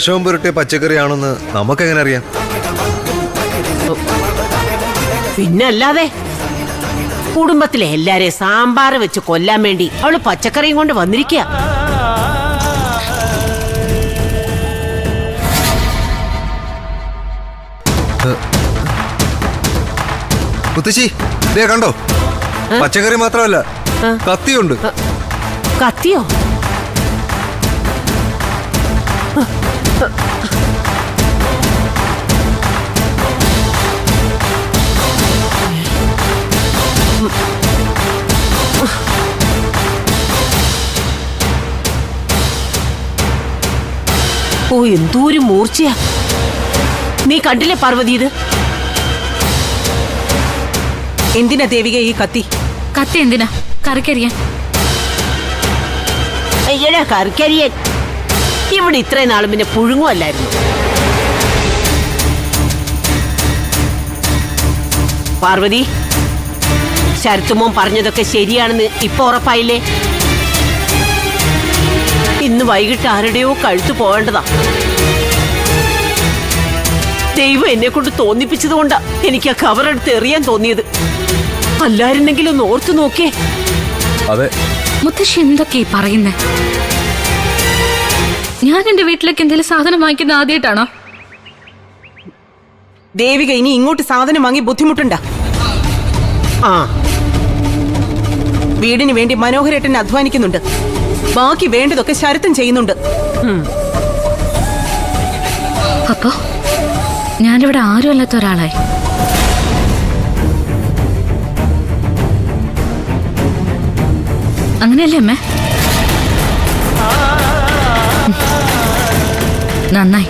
വിഷവും പുരട്ടിയ പച്ചക്കറിയാണെന്ന് നമുക്കെങ്ങനെ അറിയാം? പിന്നല്ലാതെ കുടുംബത്തിലെ എല്ലാരെയും സാമ്പാർ വെച്ച് കൊല്ലാൻ വേണ്ടി അവള് പച്ചക്കറിയും കൊണ്ട് വന്നിരിക്കുക. മുത്തശ്ശി ദേ കണ്ടോ, പച്ചക്കറി മാത്രമല്ല കത്തിയുണ്ട്. കത്തിയോ? ഓ, എന്തോരം മൂർച്ചയാ! നീ കണ്ടില്ലേ പാർവതി ഇത്? എന്തിനാ ദേവിക ഈ കത്തി? കത്തി എന്തിനാ? കറിക്കരിയാൻ. അയ്യടാ കറിക്കരിയൻ, ഇവിടെ ഇത്രയും നാളും പിന്നെ പുഴുങ്ങുമല്ലായിരുന്നു. പാർവതി, ശരത്തുമോൻ പറഞ്ഞതൊക്കെ ശരിയാണെന്ന് ഇപ്പൊ ഉറപ്പായില്ലേ? ഇന്ന് വൈകിട്ട് ആരുടെയോ കഴുത്തു പോവേണ്ടതാ. ദൈവം എന്നെ കൊണ്ട് തോന്നിപ്പിച്ചതുകൊണ്ടാ എനിക്ക് ആ കവറെടുത്ത് എറിയാൻ തോന്നിയത്. അല്ലായിരുന്നെങ്കിലും ഒന്ന് ഓർത്തു നോക്കേ. അതെ, മുത്തശ്ശി എന്തൊക്കെയാ പറയുന്നേ? ഞാൻ എന്റെ വീട്ടിലേക്ക് എന്തെങ്കിലും സാധനം വാങ്ങിക്കുന്ന ആദ്യമായിട്ടാണോ? ദേവിക ഇനി ഇങ്ങോട്ട് സാധനം വാങ്ങി ബുദ്ധിമുട്ടുണ്ട. ആ, വീടിന് വേണ്ടി മനോഹരേട്ടൻ അധ്വാനിക്കുന്നുണ്ട്. ബാക്കി വേണ്ടതൊക്കെ ശരത്തും ചെയ്യുന്നുണ്ട്. അപ്പോ ഞാനിവിടെ ആരും അല്ലാത്ത ഒരാളായി. അങ്ങനെയല്ലേ അമ്മേ? നന്നായി.